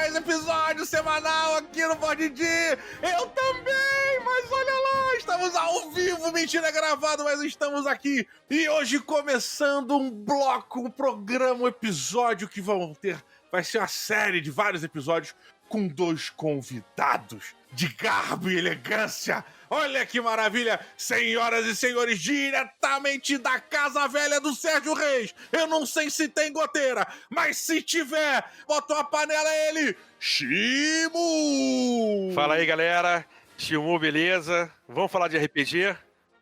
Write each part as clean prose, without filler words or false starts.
mais episódio semanal aqui no Board D. Eu também, mas olha lá, estamos ao vivo, mentira, gravado, mas estamos aqui. E hoje começando um bloco, um programa, um episódio que vai ser uma série de vários episódios com 2 convidados de garbo e elegância. Olha que maravilha, senhoras e senhores, diretamente da Casa Velha do Sérgio Reis. Eu não sei se tem goteira, mas se tiver, botou a panela ele, Shimu! Fala aí, galera. Shimu, beleza? Vamos falar de RPG?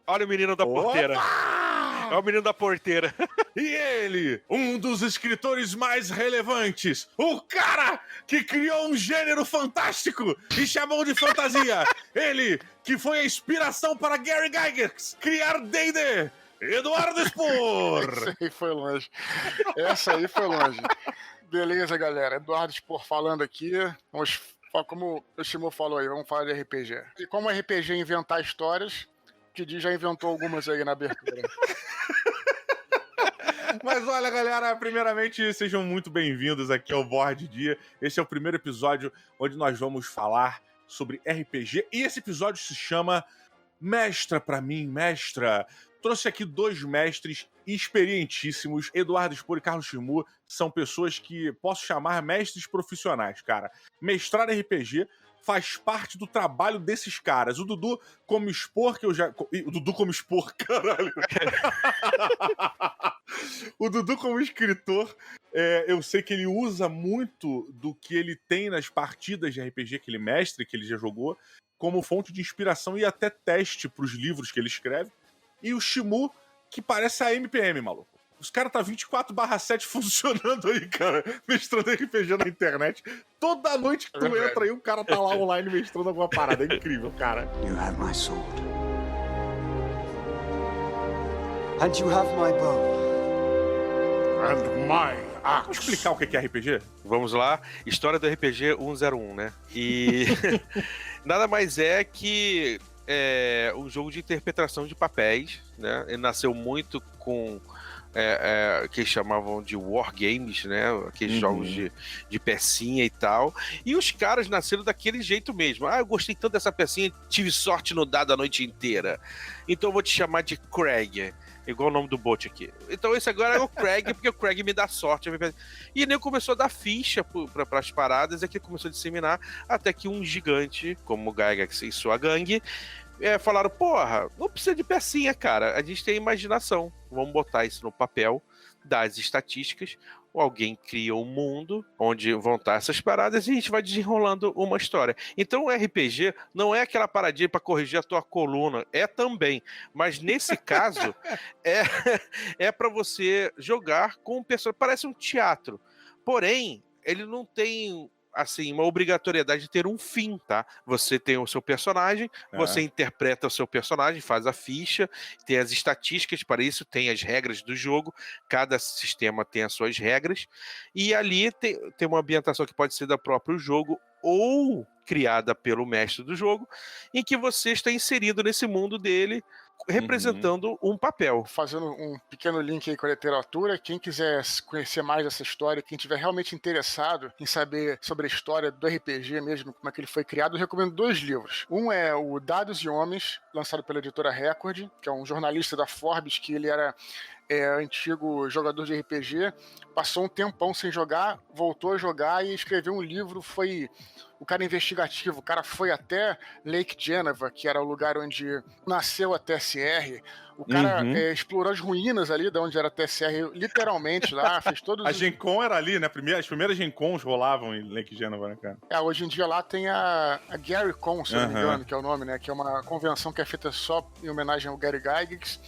Olha o menino da porteira. É o menino da porteira. E ele, um dos escritores mais relevantes, o cara que criou um gênero fantástico e chamou de fantasia. Ele que foi a inspiração para Gary Gygax criar D&D, Eduardo Spor. Essa aí foi longe. Beleza, galera. Eduardo Spor falando aqui. Vamos, como o Shimu falou aí, vamos falar de RPG. E como RPG inventar histórias, o Didi já inventou algumas aí na abertura. Mas olha, galera, primeiramente, sejam muito bem-vindos aqui ao Board Dia. Esse é o primeiro episódio onde nós vamos falar sobre RPG. E esse episódio se chama Mestra pra mim, Mestra. Trouxe aqui 2 mestres experientíssimos. Eduardo Spor e Carlos Shimu são pessoas que posso chamar mestres profissionais, cara. Mestrar RPG faz parte do trabalho desses caras. O Dudu como Spor, que eu já... O Dudu como Spor, caralho. O Dudu como escritor, eu sei que ele usa muito do que ele tem nas partidas de RPG que ele mestre, que ele já jogou, como fonte de inspiração e até teste pros livros que ele escreve. E o Shimu, que parece a MPM, maluco. Os caras tá 24/7 funcionando aí, cara, mestrando RPG na internet. Toda noite que tu entra aí, o cara tá lá online mestrando alguma parada. É incrível, cara. You have my sword. And you have my bow. And my axe. Vamos explicar o que é RPG? Vamos lá. História do RPG 101, né? E nada mais é que um jogo de interpretação de papéis, né? Ele nasceu muito com que eles chamavam de wargames, né? Aqueles jogos de pecinha e tal. E os caras nasceram daquele jeito mesmo. Eu gostei tanto dessa pecinha, tive sorte no dado a noite inteira. Então eu vou te chamar de Craig. Igual o nome do bot aqui. Então esse agora é o Craig, porque o Craig me dá sorte. E ele começou a dar ficha para as paradas, e aqui começou a disseminar, até que um gigante, como o Gygax e sua gangue, falaram, porra, não precisa de pecinha, cara. A gente tem imaginação. Vamos botar isso no papel, dar as estatísticas. Alguém cria um mundo onde vão estar essas paradas e a gente vai desenrolando uma história. Então o RPG não é aquela paradinha para corrigir a tua coluna, é também. Mas nesse caso, é para você jogar com um personagem. Parece um teatro. Porém, ele não tem... assim, uma obrigatoriedade de ter um fim, tá? Você tem o seu personagem, você interpreta o seu personagem, faz a ficha, tem as estatísticas para isso, tem as regras do jogo, cada sistema tem as suas regras, e ali tem uma ambientação que pode ser do próprio jogo ou criada pelo mestre do jogo, em que você está inserido nesse mundo dele, representando um papel. Fazendo um pequeno link aí com a literatura, quem quiser conhecer mais dessa história, quem estiver realmente interessado em saber sobre a história do RPG mesmo, como é que ele foi criado, eu recomendo 2 livros. Um é o Dados e Homens, lançado pela editora Record, que é um jornalista da Forbes, que ele era antigo jogador de RPG, passou um tempão sem jogar, voltou a jogar e escreveu um livro, foi o cara investigativo, o cara foi até Lake Geneva, que era o lugar onde nasceu a TSR, o cara explorou as ruínas ali de onde era a TSR, literalmente lá, fez todos A Gen Con era ali, né? As primeiras Gen Cons rolavam em Lake Geneva, né, cara? Hoje em dia lá tem a Gary Con, se eu não me engano, que é o nome, né? Que é uma convenção que é feita só em homenagem ao Gary Gygax.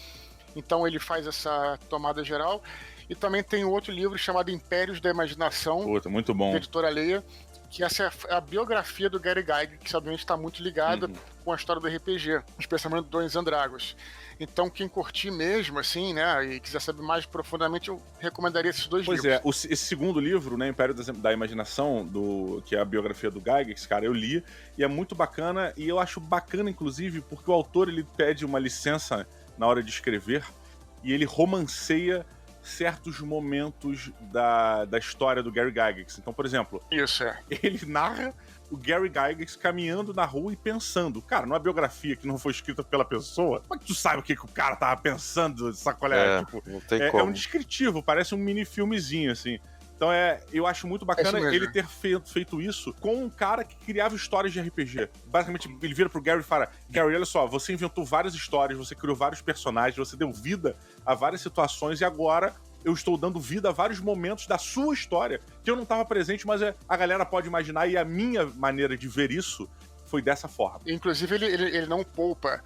Então ele faz essa tomada geral. E também tem outro livro chamado Impérios da Imaginação. Puta, muito bom. Da editora Leia. Que essa é a biografia do Gary Gygax, que obviamente está muito ligada com a história do RPG, especialmente do Dungeons and Dragons. Então, quem curtir mesmo, assim, né, e quiser saber mais profundamente, eu recomendaria esses 2 livros. Pois esse segundo livro, né, Império da Imaginação, que é a biografia do Gygax, cara, eu li, e é muito bacana, e eu acho bacana, inclusive, porque o autor, ele pede uma licença na hora de escrever, e ele romanceia certos momentos da história do Gary Gygax. Então, por exemplo, Isso, é. ele narra o Gary Gygax caminhando na rua e pensando. Cara, numa biografia que não foi escrita pela pessoa, como é que tu sabe o que o cara tava pensando? Sacolé? Tipo, não tem é como. um descritivo, parece um mini filmezinho, assim. Então eu acho muito bacana ele ter feito isso com um cara que criava histórias de RPG. Basicamente, ele vira pro Gary e fala: Gary, olha só, você inventou várias histórias, você criou vários personagens, você deu vida a várias situações e agora eu estou dando vida a vários momentos da sua história que eu não estava presente, mas a galera pode imaginar, e a minha maneira de ver isso foi dessa forma. Inclusive, ele não poupa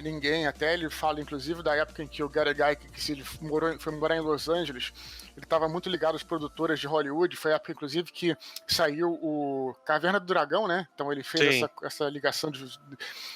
ninguém, até ele fala, inclusive, da época em que o Gary Gygax ele foi morar em Los Angeles. Ele estava muito ligado às produtoras de Hollywood. Foi a época, inclusive, que saiu o Caverna do Dragão, né? Então ele fez essa ligação.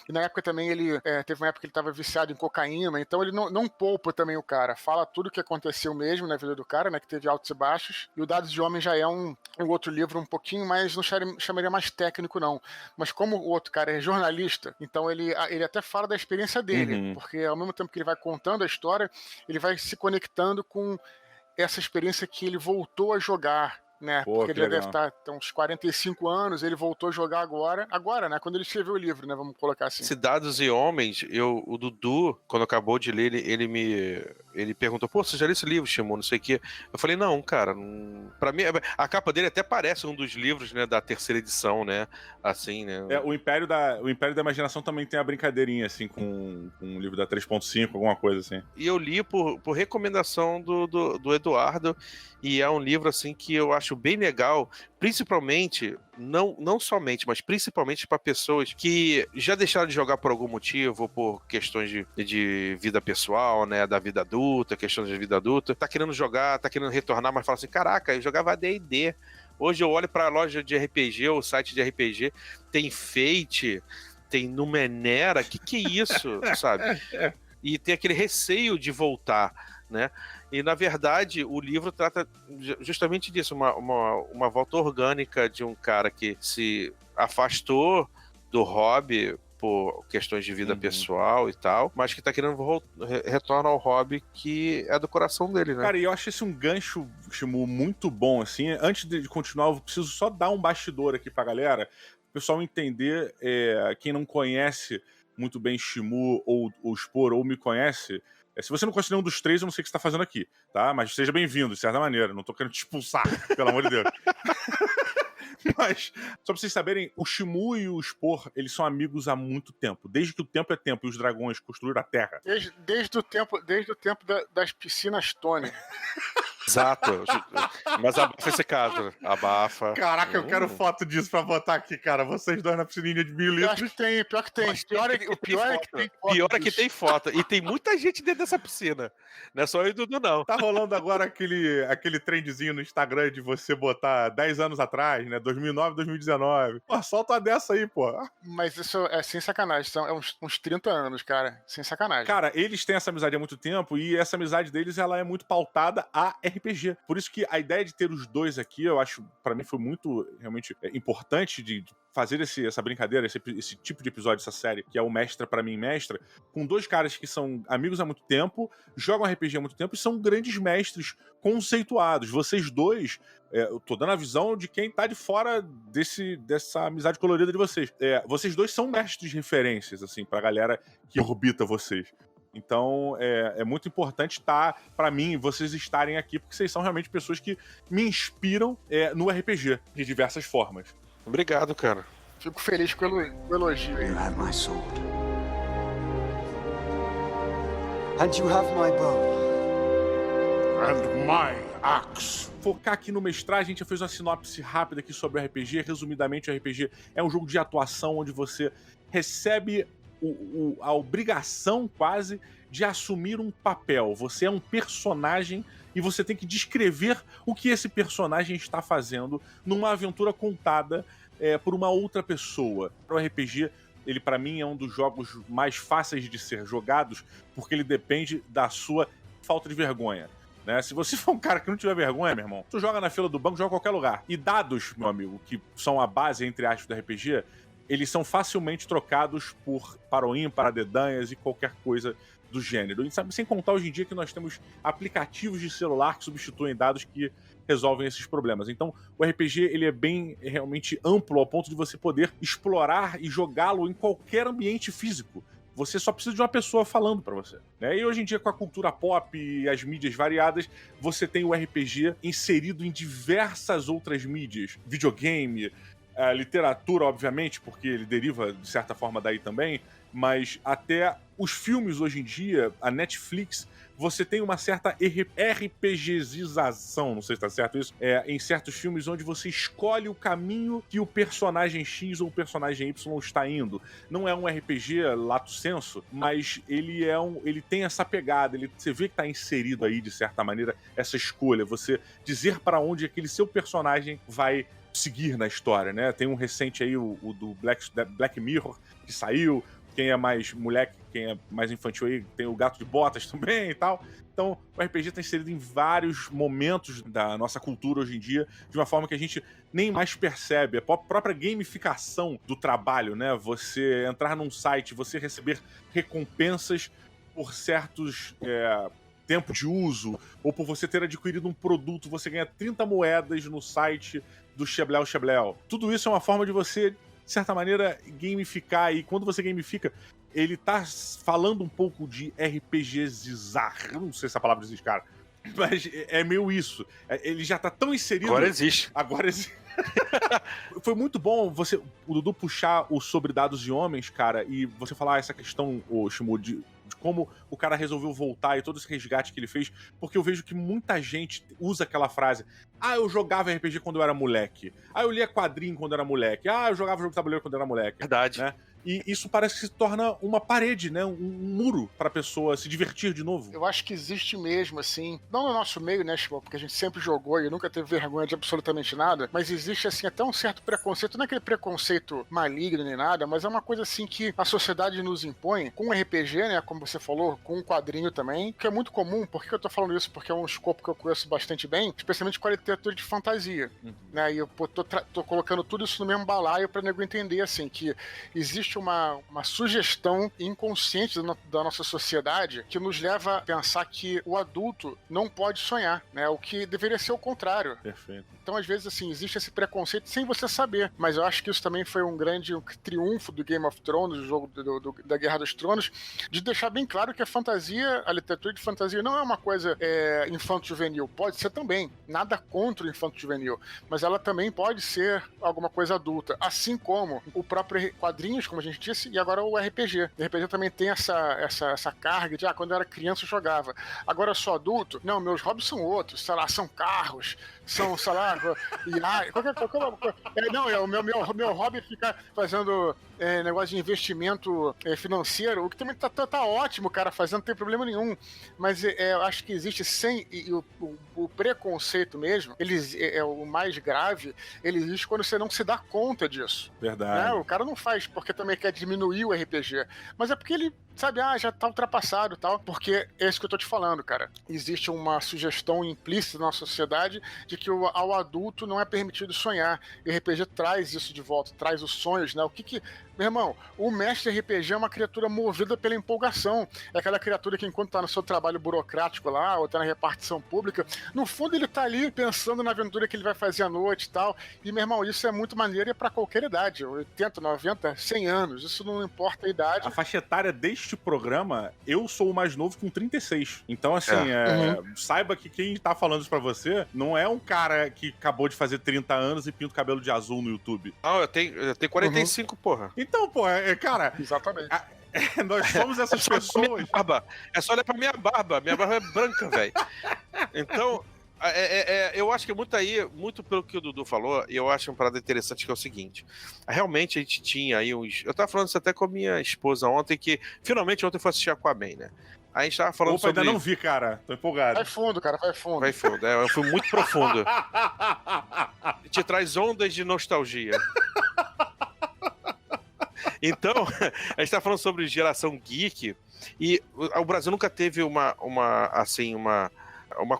E na época também ele teve uma época que ele estava viciado em cocaína. Então ele não poupa também o cara. Fala tudo o que aconteceu mesmo na vida do cara, né? Que teve altos e baixos. E o Dados de Homem já é um outro livro um pouquinho mais, não chamaria mais técnico, não. Mas como o outro cara é jornalista, então ele até fala da experiência dele. Porque ao mesmo tempo que ele vai contando a história, ele vai se conectando com essa experiência que ele voltou a jogar, né? Pô, porque ele já legal. deve estar uns 45 anos, ele voltou a jogar agora, né? Quando ele escreveu o livro, né? Vamos colocar assim. Cidades e Homens, o Dudu, quando acabou de ler, ele perguntou: pô, você já leu esse livro, Shimon? Não sei o quê. Eu falei: não, cara, pra mim, a capa dele até parece um dos livros, né, da terceira edição, né? Assim, né? O Império da Imaginação também tem a brincadeirinha, assim, com o livro da 3.5, alguma coisa assim. E eu li por recomendação do Eduardo, e é um livro, assim, que eu acho bem legal, principalmente, não somente, mas principalmente para pessoas que já deixaram de jogar por algum motivo, por questões de vida pessoal, né, da vida adulta, questões de vida adulta, tá querendo jogar, tá querendo retornar, mas fala assim: caraca, eu jogava D&D. Hoje eu olho pra loja de RPG, ou site de RPG, tem Fate, tem Numenera, que é isso, sabe? E tem aquele receio de voltar, né? E, na verdade, o livro trata justamente disso, uma volta orgânica de um cara que se afastou do hobby por questões de vida pessoal e tal, mas que tá querendo retornar ao hobby que é do coração dele, né? Cara, e eu acho esse um gancho, Shimu, muito bom, assim. Antes de continuar, eu preciso só dar um bastidor aqui pra galera, o pessoal entender, quem não conhece muito bem Shimu ou Spor, ou me conhece. Se você não conhece nenhum dos três, eu não sei o que você tá fazendo aqui, tá? Mas seja bem-vindo, de certa maneira. Não tô querendo te expulsar, pelo amor de Deus. Mas, só pra vocês saberem, o Shimu e o Spor, eles são amigos há muito tempo. Desde que o tempo é tempo e os dragões construíram a Terra. Desde o tempo das piscinas Tony. Exato. Mas abafa esse caso. Abafa. Caraca, eu quero foto disso pra botar aqui, cara. Vocês dois na piscininha de 1000 Eu acho litros. que tem, pior que tem. O pior é que tem foto. Pior é que disso. tem foto. E tem muita gente dentro dessa piscina. Não é só eu e o Dudu, não. Tá rolando agora aquele trendzinho no Instagram de você botar 10 anos atrás, né? 2009, 2019. Pô, solta uma dessa aí, pô. Mas isso é sem sacanagem. São uns 30 anos, cara. Sem sacanagem. Cara, eles têm essa amizade há muito tempo e essa amizade deles, ela é muito pautada a RPG. Por isso que a ideia de ter os dois aqui, eu acho, pra mim foi muito, realmente, importante de fazer essa brincadeira, esse tipo de episódio, essa série, que é o Mestra pra mim Mestra, com dois caras que são amigos há muito tempo, jogam RPG há muito tempo e são grandes mestres conceituados. Vocês dois, eu tô dando a visão de quem tá de fora dessa amizade colorida de vocês. Vocês dois são mestres de referências, assim, pra galera que orbita vocês. Então, é muito importante pra mim, vocês estarem aqui, porque vocês são realmente pessoas que me inspiram no RPG, de diversas formas. Obrigado, cara. Fico feliz com o elogio aí. You have my sword. And you have my bow. And my axe. Focar aqui no mestrar, a gente já fez uma sinopse rápida aqui sobre o RPG. Resumidamente, o RPG é um jogo de atuação onde você recebe a obrigação quase de assumir um papel. Você é um personagem e você tem que descrever o que esse personagem está fazendo numa aventura contada por uma outra pessoa. O RPG, ele pra mim é um dos jogos mais fáceis de ser jogados porque ele depende da sua falta de vergonha. Né? Se você for um cara que não tiver vergonha, meu irmão, tu joga na fila do banco, joga em qualquer lugar. E dados, meu amigo, que são a base, entre aspas, do RPG, eles são facilmente trocados por para o ímpar, dedanhas e qualquer coisa do gênero. E sabe, sem contar hoje em dia que nós temos aplicativos de celular que substituem dados que resolvem esses problemas. Então, o RPG ele é bem realmente amplo ao ponto de você poder explorar e jogá-lo em qualquer ambiente físico. Você só precisa de uma pessoa falando pra você, né? E hoje em dia, com a cultura pop e as mídias variadas, você tem o RPG inserido em diversas outras mídias. Videogame, literatura, obviamente, porque ele deriva, de certa forma, daí também, mas até os filmes hoje em dia, a Netflix, você tem uma certa RPGização, não sei se tá certo isso, em certos filmes onde você escolhe o caminho que o personagem X ou o personagem Y está indo. Não é um RPG lato sensu, mas ele tem essa pegada, você vê que tá inserido aí, de certa maneira, essa escolha, você dizer para onde aquele seu personagem vai seguir na história, né? Tem um recente aí, o do Black Mirror, que saiu. Quem é mais moleque, quem é mais infantil aí, tem o Gato de Botas também e tal. Então, o RPG está inserido em vários momentos da nossa cultura hoje em dia, de uma forma que a gente nem mais percebe. A própria gamificação do trabalho, né? Você entrar num site, você receber recompensas por certos tempo de uso, ou por você ter adquirido um produto, você ganha 30 moedas no site do Xeblel. Tudo isso é uma forma de você, de certa maneira, gamificar. E quando você gamifica, ele tá falando um pouco de RPGizar. Eu não sei se a palavra existe, cara. Mas é meio isso. Ele já tá tão inserido... Agora existe. Foi muito bom o Dudu puxar o sobre dados de homens, cara, e você falar essa questão, Shimu, de como o cara resolveu voltar e todo esse resgate que ele fez, porque eu vejo que muita gente usa aquela frase: eu jogava RPG quando eu era moleque, eu lia quadrinho quando eu era moleque, eu jogava jogo de tabuleiro quando eu era moleque. Verdade. Né? E isso parece que se torna uma parede, né? Um muro pra pessoa se divertir de novo. Eu acho que existe mesmo, assim, não no nosso meio, né, Chico, porque a gente sempre jogou e nunca teve vergonha de absolutamente nada, mas existe, assim, até um certo preconceito, não é aquele preconceito maligno nem nada, mas é uma coisa, assim, que a sociedade nos impõe, com o RPG, né, como você falou, com o quadrinho também, que é muito comum. Por que eu tô falando isso? Porque é um escopo que eu conheço bastante bem, especialmente com a literatura de fantasia, né, e eu tô colocando tudo isso no mesmo balaio pra nego entender, assim, que existe uma sugestão inconsciente da nossa sociedade que nos leva a pensar que o adulto não pode sonhar, né? O que deveria ser o contrário. Perfeito. Então, às vezes, assim, existe esse preconceito sem você saber. Mas eu acho que isso também foi um grande triunfo do Game of Thrones, do jogo da Guerra dos Tronos, de deixar bem claro que a fantasia, a literatura de fantasia não é uma coisa infanto-juvenil. Pode ser também. Nada contra o infanto-juvenil. Mas ela também pode ser alguma coisa adulta. Assim como o próprio quadrinhos, como a gente disse, e agora o RPG. O RPG também tem essa carga de, quando eu era criança eu jogava. Agora eu sou adulto, não, meus hobbies são outros, sei lá, são carros, são, sei lá, o meu hobby é ficar fazendo negócio de investimento financeiro, o que também tá ótimo, cara, fazendo, não tem problema nenhum. Mas eu acho que existe o preconceito mesmo, é o mais grave, ele existe quando você não se dá conta disso. Verdade. Né? O cara não faz porque também quer diminuir o RPG, mas é porque ele sabe, já tá ultrapassado e tal, porque é isso que eu tô te falando, cara. Existe uma sugestão implícita na nossa sociedade de que ao adulto não é permitido sonhar. E o RPG traz isso de volta, traz os sonhos, né? Meu irmão, o mestre RPG é uma criatura movida pela empolgação. É aquela criatura que, enquanto tá no seu trabalho burocrático lá, ou tá na repartição pública, no fundo ele tá ali pensando na aventura que ele vai fazer à noite e tal. E, meu irmão, isso é muito maneiro e é pra qualquer idade. 80, 90, 100 anos. Isso não importa a idade. A faixa etária deste programa, eu sou o mais novo com 36. Então, assim, saiba que quem tá falando isso pra você não é um cara que acabou de fazer 30 anos e pinta o cabelo de azul no YouTube. Não, eu tenho 45, porra. Então, pô, cara... Exatamente. Nós somos essas pessoas... É só olhar pra minha barba. Minha barba é branca, velho. Então... eu acho que muito pelo que o Dudu falou, e eu acho uma parada interessante, que é o seguinte: realmente a gente tinha aí uns... Eu tava falando isso até com a minha esposa ontem, que finalmente ontem eu fui assistir Aquaman, né? Aí a gente tava falando sobre... ainda não vi, cara. Tô empolgado. Vai fundo, cara, vai fundo. Vai fundo, eu fui muito profundo. Te traz ondas de nostalgia. Então, a gente tá falando sobre geração geek, e o Brasil nunca teve uma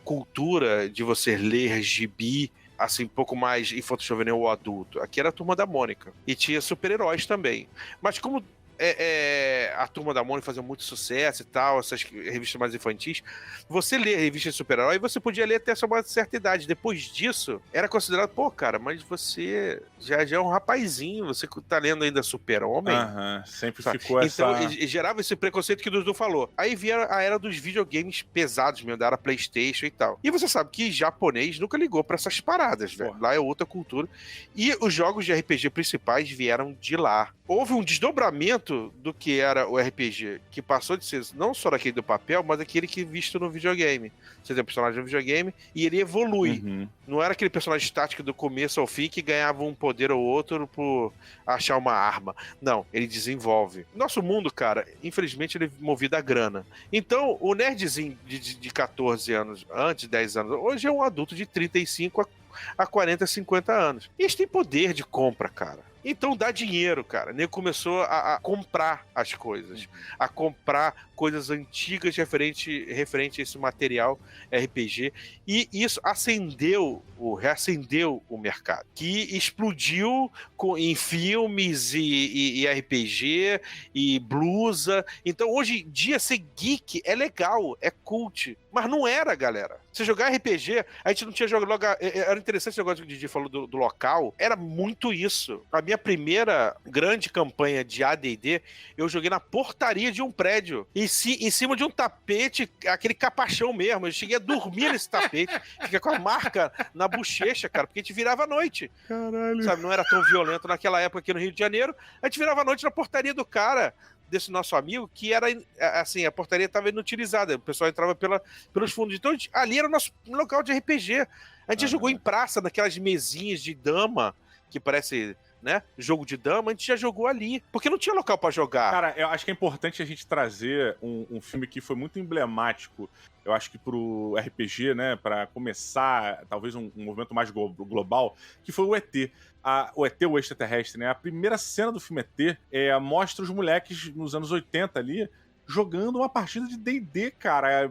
cultura de você ler gibi assim, um pouco mais infanto-juvenil ou adulto. Aqui era a Turma da Mônica. E tinha super-heróis também. Mas como a Turma da Mônica fazia muito sucesso e tal, essas revistas mais infantis, você lê a revista de super-herói e você podia ler até uma certa idade. Depois disso, era considerado, pô, cara, mas você já é um rapazinho, você tá lendo ainda Super-Homem. Sempre Sabe? ficou essa... Então, gerava esse preconceito que o Dudu falou. Aí vieram a era dos videogames pesados mesmo, da era PlayStation e tal. E você sabe que japonês nunca ligou pra essas paradas, velho. Lá é outra cultura. E os jogos de RPG principais vieram de lá. Houve um desdobramento do que era o RPG, que passou de ser não só aquele do papel, mas aquele que é visto no videogame. Você tem um personagem no videogame e ele evolui. Não era aquele personagem estático do começo ao fim que ganhava um poder ou outro por achar uma arma. Não, ele desenvolve. Nosso mundo, cara, infelizmente ele é movido a grana. Então, o nerdzinho de 14 anos, antes de 10 anos, hoje é um adulto de 35 a 40, 50 anos. E eles têm poder de compra, cara. Então dá dinheiro, cara. O nego começou a comprar as coisas. A comprar coisas antigas referente a esse material RPG. E isso reacendeu o mercado. Que explodiu em filmes e RPG e blusa. Então hoje em dia ser geek é legal, é cult. Mas não era, galera. Você jogar RPG, a gente não tinha jogado... Era interessante esse negócio que o Didi falou do local. Era muito isso. A minha primeira grande campanha de AD&D, eu joguei na portaria de um prédio. Em cima de um tapete, aquele capachão mesmo. Eu cheguei a dormir nesse tapete. Fiquei com a marca na bochecha, cara, porque a gente virava à noite. Caralho. Sabe, não era tão violento naquela época aqui no Rio de Janeiro. A gente virava à noite na portaria do cara, desse nosso amigo, que era, assim, a portaria estava inutilizada, o pessoal entrava pelos fundos. Então, ali era o nosso local de RPG. A gente já jogou em praça, naquelas mesinhas de dama, que parece, né, jogo de dama, a gente já jogou ali, porque não tinha local pra jogar. Cara, eu acho que é importante a gente trazer um filme que foi muito emblemático, eu acho que pro RPG, né, pra começar, talvez um movimento mais global, que foi o ET. O ET, o extraterrestre, né? A primeira cena do filme ET mostra os moleques nos anos 80 ali jogando uma partida de D&D, cara.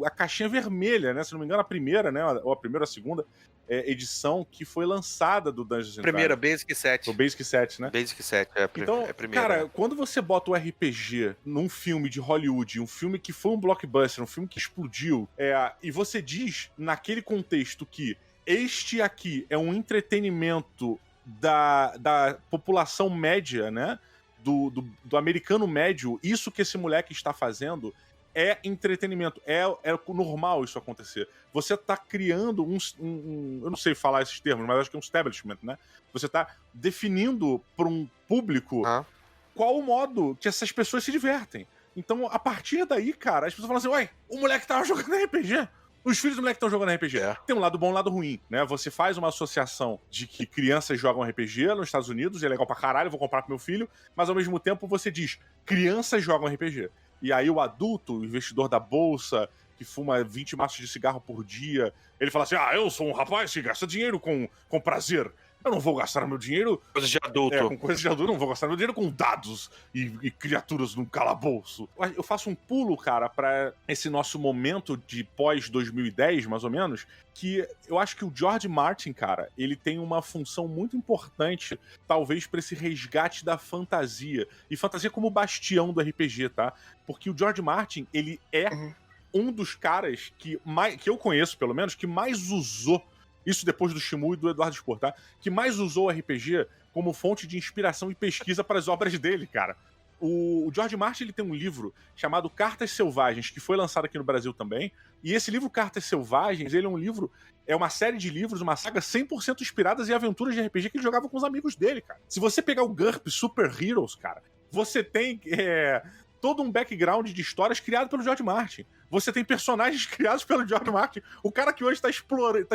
A caixinha vermelha, né? Se não me engano, a primeira, né? Ou a primeira ou a segunda edição que foi lançada do Dungeons & Dragons. Primeira, Basic 7. O Basic 7, né? Basic 7, então, é a primeira. Cara, quando você bota o RPG num filme de Hollywood, um filme que foi um blockbuster, um filme que explodiu, e você diz, naquele contexto, que este aqui é um entretenimento da população média, né? Do americano médio, isso que esse moleque está fazendo é entretenimento. É normal isso acontecer. Você tá criando eu não sei falar esses termos, mas acho que é um establishment, né? Você tá definindo para um público qual o modo que essas pessoas se divertem. Então, a partir daí, cara, as pessoas falam assim, ué, o moleque tava jogando RPG. Os filhos do moleque estão jogando RPG. Tem um lado bom e um lado ruim, né? Você faz uma associação de que crianças jogam RPG nos Estados Unidos, e é legal pra caralho, vou comprar pro meu filho, mas ao mesmo tempo você diz, crianças jogam RPG. E aí o adulto, o investidor da bolsa, que fuma 20 maços de cigarro por dia, ele fala assim, eu sou um rapaz que gasta dinheiro com prazer. Eu não vou gastar meu dinheiro... Coisas de adulto. Com coisas de adulto, não vou gastar meu dinheiro com dados e criaturas num calabouço. Eu faço um pulo, cara, pra esse nosso momento de pós-2010, mais ou menos, que eu acho que o George Martin, cara, ele tem uma função muito importante, talvez, pra esse resgate da fantasia. E fantasia como bastião do RPG, tá? Porque o George Martin, ele é um dos caras que eu conheço, pelo menos, que mais usou, isso depois do Shimu e do Eduardo Spor, tá? Que mais usou o RPG como fonte de inspiração e pesquisa para as obras dele, cara. O George Martin, ele tem um livro chamado Cartas Selvagens, que foi lançado aqui no Brasil também. E esse livro, Cartas Selvagens, ele é um livro, é uma série de livros, uma saga 100% inspiradas em aventuras de RPG que ele jogava com os amigos dele, cara. Se você pegar o GURP Super Heroes, cara, você tem todo um background de histórias criado pelo George Martin. Você tem personagens criados pelo George Martin. O cara que hoje tá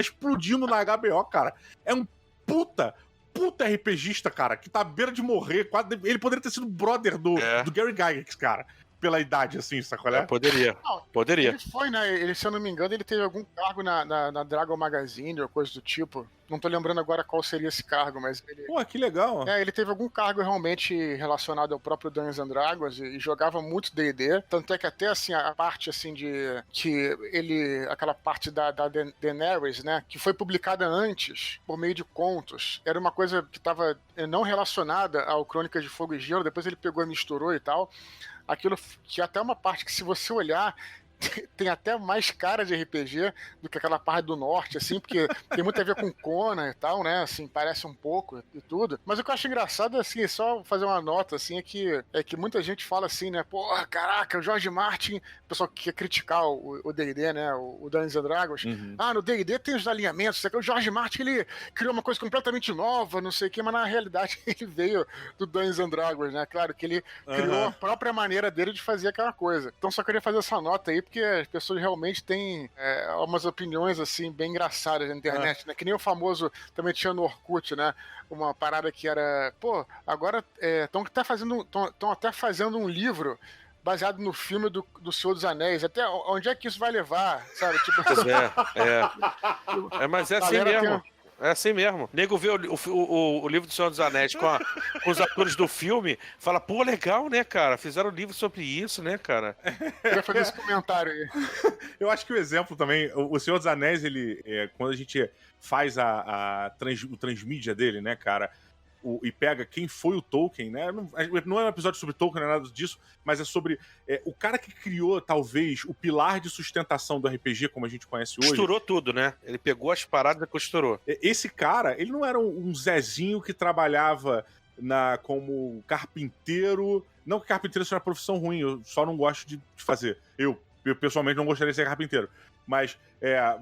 explodindo na HBO, cara, é um puta RPGista, cara, que tá à beira de morrer. Ele poderia ter sido brother do Gary Gygax, cara. pela idade, assim, sacolé? Poderia. Não, Poderia. Ele foi, né? Ele, se eu não me engano, ele teve algum cargo na Dragon Magazine ou coisa do tipo. Não tô lembrando agora qual seria esse cargo, mas ele... Pô, que legal. Ele teve algum cargo realmente relacionado ao próprio Dungeons and Dragons e jogava muito D&D, tanto é que até assim a parte assim de que ele, aquela parte da Daenerys, né, que foi publicada antes por meio de contos, era uma coisa que estava não relacionada ao Crônicas de Fogo e Gelo, depois ele pegou e misturou e tal. Aquilo que até uma parte que, se você olhar, tem até mais cara de RPG do que aquela parte do norte, assim, porque tem muito a ver com Conan e tal, né, assim, parece um pouco e tudo. Mas o que eu acho engraçado, assim, é só fazer uma nota, assim, é que muita gente fala assim, né, porra, caraca, o George Martin, o pessoal que quer criticar o D&D, né, o Dungeons and Dragons, no D&D tem os alinhamentos, o George Martin, ele criou uma coisa completamente nova, não sei o que, mas na realidade ele veio do Dungeons and Dragons, né, claro que ele criou a própria maneira dele de fazer aquela coisa. Então só queria fazer essa nota aí, porque as pessoas realmente têm umas opiniões, assim, bem engraçadas na internet, né? Que nem o famoso, também tinha no Orkut, né? Uma parada que era, pô, agora estão até fazendo um livro baseado no filme do Senhor dos Anéis. Até onde é que isso vai levar, sabe? Tipo... Pois mas é assim mesmo. É assim mesmo. O nego vê o livro do Senhor dos Anéis com os atores do filme, fala, pô, legal, né, cara? Fizeram um livro sobre isso, né, cara? Eu ia fazer esse comentário aí. Eu acho que o exemplo também, o Senhor dos Anéis, ele, quando a gente faz o transmídia dele, né, cara, e pega quem foi o Tolkien, né? Não é um episódio sobre Tolkien, não é nada disso, mas é sobre o cara que criou, talvez, o pilar de sustentação do RPG, como a gente conhece hoje. Costurou tudo, né? Ele pegou as paradas e costurou. Esse cara, ele não era um Zezinho que trabalhava como carpinteiro. Não que carpinteiro seja uma profissão ruim, eu só não gosto de fazer. Eu pessoalmente, não gostaria de ser carpinteiro. Mas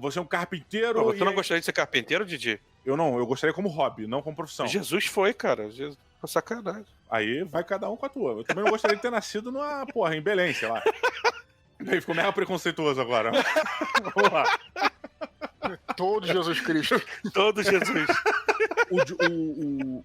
você é um carpinteiro... Pô, tu não gostaria de ser carpinteiro, Didi? Eu gostaria como hobby, não como profissão. Jesus foi, cara. Jesus, sacanagem. Aí vai cada um com a tua. Eu também não gostaria de ter nascido em Belém, sei lá. Aí ficou mega preconceituoso agora. Vamos lá. Todo Jesus Cristo. Todo Jesus.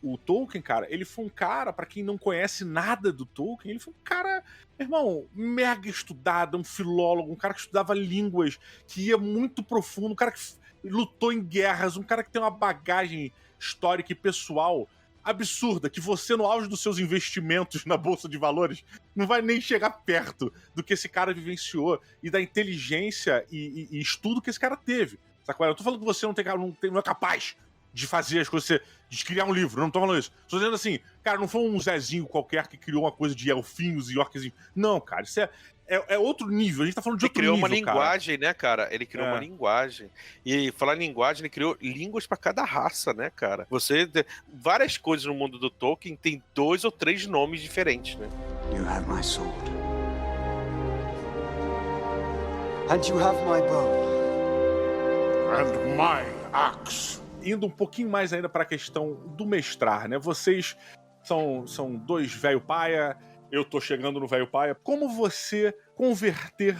O Tolkien, cara, ele foi um cara, pra quem não conhece nada do Tolkien, ele foi um cara, irmão, mega estudado, um filólogo, um cara que estudava línguas, que ia muito profundo, um cara que lutou em guerras, um cara que tem uma bagagem histórica e pessoal absurda, que você, no auge dos seus investimentos na Bolsa de Valores, não vai nem chegar perto do que esse cara vivenciou e da inteligência e estudo que esse cara teve. Sabe? Eu tô falando que você não é capaz de fazer as coisas, de criar um livro, não tô falando isso. Tô dizendo assim, cara, não foi um Zezinho qualquer que criou uma coisa de elfinhos e orquezinhos. Não, cara, isso é outro nível, a gente tá falando de outro nível, Ele criou uma linguagem, né, cara? Ele criou uma linguagem. E falar em linguagem, ele criou línguas pra cada raça, né, cara? Várias coisas no mundo do Tolkien tem 2 ou 3 nomes diferentes, né? You have my sword. And you have my bow. And my axe. Indo um pouquinho mais ainda pra questão do mestrar, né? Vocês são 2 velho paia, eu tô chegando no velho paia. Como você converter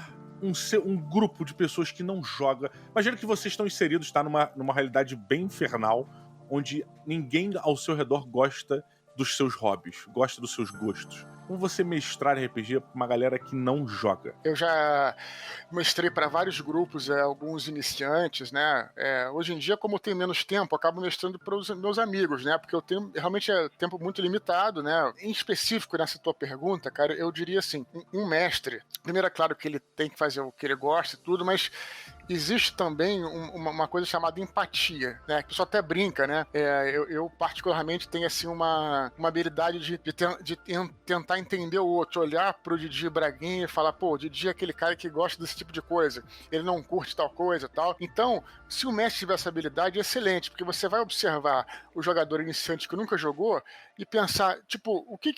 um grupo de pessoas que não joga? Imagina que vocês estão inseridos, tá, numa realidade bem infernal, onde ninguém ao seu redor gosta dos seus hobbies, gosta dos seus gostos. Como você mestrar RPG pra uma galera que não joga? Eu já mestrei para vários grupos, alguns iniciantes, né? Hoje em dia, como eu tenho menos tempo, eu acabo mestrando para os meus amigos, né? Porque eu tenho realmente tempo muito limitado, né? Em específico, nessa tua pergunta, cara, eu diria assim, um mestre, primeiro é claro que ele tem que fazer o que ele gosta e tudo, mas existe também uma coisa chamada empatia, né? Que o pessoal até brinca, né? Eu particularmente tenho assim uma habilidade de tentar entender o outro, olhar pro Didi Braguinha e falar, pô, o Didi é aquele cara que gosta desse tipo de coisa, ele não curte tal coisa e tal. Então, se o mestre tiver essa habilidade, é excelente, porque você vai observar o jogador iniciante que nunca jogou e pensar, tipo, o que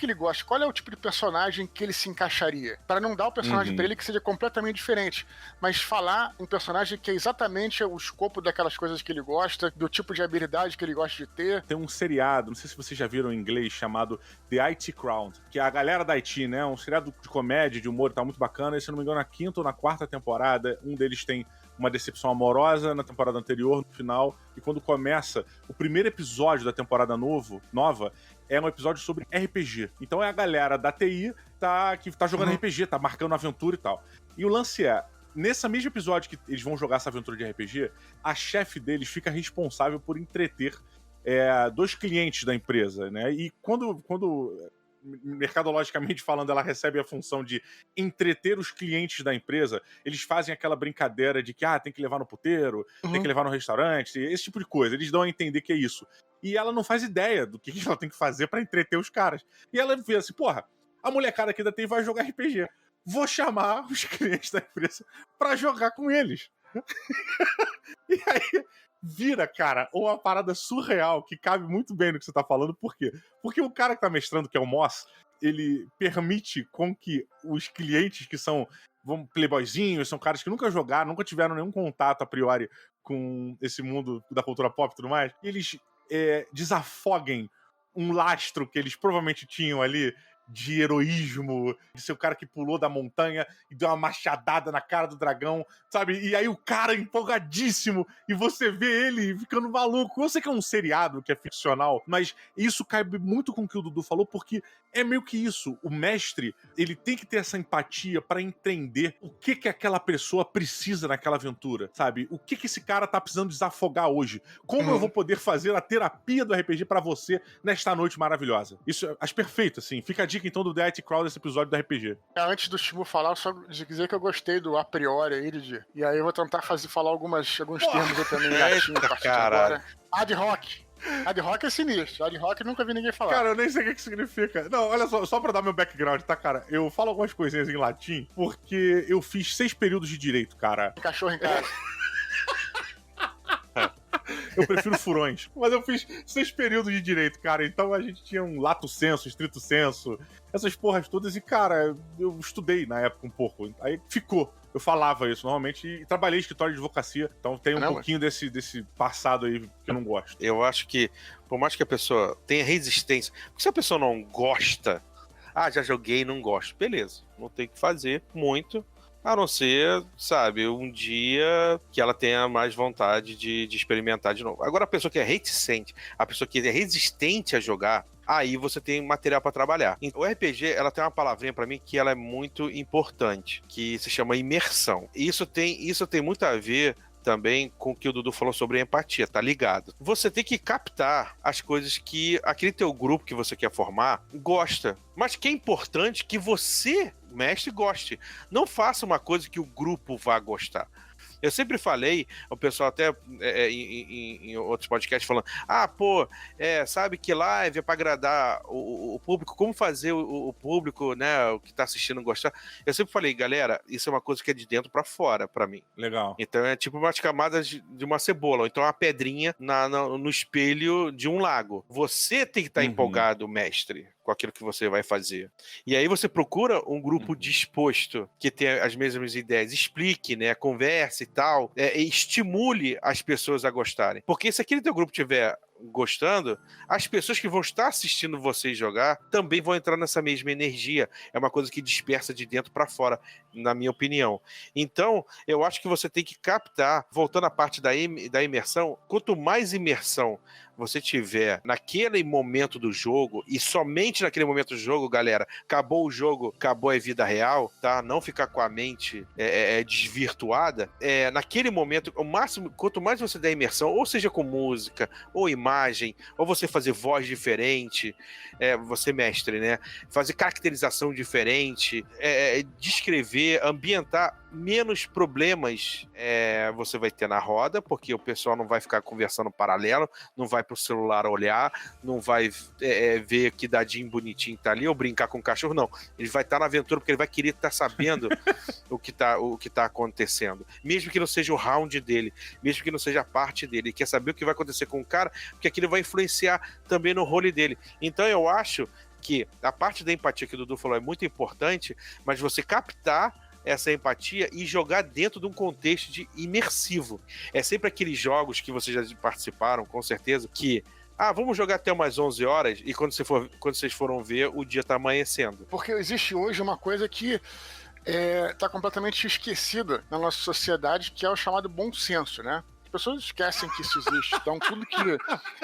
ele gosta, qual é o tipo de personagem que ele se encaixaria, para não dar o personagem para ele que seja completamente diferente, mas falar um personagem que é exatamente o escopo daquelas coisas que ele gosta, do tipo de habilidade que ele gosta de ter. Tem um seriado, não sei se vocês já viram em inglês, chamado The IT Crowd, que é a galera da IT, né, um seriado de comédia, de humor, tá muito bacana, e se não me engano na 5ª ou na 4ª temporada, um deles tem uma decepção amorosa na temporada anterior, no final, e quando começa o primeiro episódio da temporada nova, é um episódio sobre RPG. Então é a galera da TI que tá jogando RPG, tá marcando aventura e tal. E o lance é, nesse mesmo episódio que eles vão jogar essa aventura de RPG, a chefe deles fica responsável por entreter 2 clientes da empresa, né? E quando mercadologicamente falando, ela recebe a função de entreter os clientes da empresa, eles fazem aquela brincadeira de que tem que levar no puteiro, tem que levar no restaurante, esse tipo de coisa. Eles dão a entender que é isso. E ela não faz ideia do que ela tem que fazer pra entreter os caras. E ela vê assim, porra, a molecada aqui da TI vai jogar RPG. Vou chamar os clientes da empresa pra jogar com eles. E aí vira, cara, uma parada surreal que cabe muito bem no que você tá falando. Por quê? Porque o cara que tá mestrando, que é o Moss, ele permite com que os clientes que são playboyzinhos, são caras que nunca jogaram, nunca tiveram nenhum contato a priori com esse mundo da cultura pop e tudo mais, eles desafoguem um lastro que eles provavelmente tinham ali de heroísmo, de ser o cara que pulou da montanha e deu uma machadada na cara do dragão, sabe? E aí o cara empolgadíssimo, e você vê ele ficando maluco. Eu sei que é um seriado, que é ficcional, mas isso cabe muito com o que o Dudu falou, porque é meio que isso. O mestre, ele tem que ter essa empatia pra entender o que aquela pessoa precisa naquela aventura, sabe? O que esse cara tá precisando desafogar hoje. Como eu vou poder fazer a terapia do RPG pra você nesta noite maravilhosa? Isso acho perfeito, assim. Fica a dica, então, do The IT Crowd desse episódio do RPG. Antes do Chibu falar, só dizer que eu gostei do a priori aí, Didi. E aí eu vou tentar falar alguns termos eu também gatinho a partir de agora. Ad hoc. Ad hoc é sinistro. Ad hoc nunca vi ninguém falar. Cara, eu nem sei o que significa. Não, olha só pra dar meu background, tá, cara? Eu falo algumas coisinhas em latim porque eu fiz 6 períodos de direito, cara. Tem cachorro em casa. Eu prefiro furões. Mas eu fiz 6 períodos de direito, cara. Então a gente tinha um lato senso, estrito senso, essas porras todas. E, cara, eu estudei na época um pouco. Aí ficou. Eu falava isso normalmente e trabalhei em escritório de advocacia. Então tem um pouquinho desse passado aí que eu não gosto. Eu acho que, por mais que a pessoa tenha resistência, porque se a pessoa não gosta, já joguei e não gosto, beleza. Não tem o que fazer muito. A não ser, sabe, um dia que ela tenha mais vontade de experimentar de novo. Agora, a pessoa que é reticente, a pessoa que é resistente a jogar, aí você tem material para trabalhar. O RPG, ela tem uma palavrinha para mim que ela é muito importante, que se chama imersão. E isso tem muito a ver também com o que o Dudu falou sobre a empatia, tá ligado? Você tem que captar as coisas que aquele teu grupo que você quer formar gosta, mas que é importante que você, mestre, goste. Não faça uma coisa que o grupo vá gostar. Eu sempre falei, o pessoal até em outros podcasts falando, sabe que live é pra agradar o público, como fazer o público, né, o que tá assistindo gostar. Eu sempre falei, galera, isso é uma coisa que é de dentro pra fora, pra mim. Legal. Então é tipo umas camadas de uma cebola, ou então uma pedrinha no espelho de um lago. Você tem que estar empolgado, mestre, com aquilo que você vai fazer. E aí você procura um grupo disposto, que tenha as mesmas ideias, explique, né, converse e tal, estimule as pessoas a gostarem. Porque se aquele teu grupo tiver gostando, as pessoas que vão estar assistindo vocês jogar também vão entrar nessa mesma energia. É uma coisa que dispersa de dentro para fora, na minha opinião. Então, eu acho que você tem que captar, voltando à parte da imersão, quanto mais imersão você tiver naquele momento do jogo, e somente naquele momento do jogo, galera, acabou o jogo, acabou a vida real, tá? Não ficar com a mente desvirtuada. Naquele momento, o máximo, quanto mais você der imersão, ou seja com música, ou imagem, ou você fazer voz diferente, você mestre, né? Fazer caracterização diferente, descrever, ambientar, menos problemas você vai ter na roda, porque o pessoal não vai ficar conversando paralelo, não vai pro celular olhar, não vai ver que dadinho bonitinho tá ali, ou brincar com o cachorro, não. Ele vai estar na aventura porque ele vai querer estar sabendo o que tá acontecendo. Mesmo que não seja o round dele, mesmo que não seja a parte dele, ele quer saber o que vai acontecer com o cara, porque aquilo vai influenciar também no role dele. Então eu acho que a parte da empatia que o Dudu falou é muito importante, mas você captar essa empatia e jogar dentro de um contexto de imersivo. É sempre aqueles jogos que vocês já participaram, com certeza, que vamos jogar até umas 11 horas e quando vocês foram ver, o dia tá amanhecendo. Porque existe hoje uma coisa que tá completamente esquecida na nossa sociedade, que é o chamado bom senso, né? As pessoas esquecem que isso existe. Então, tudo que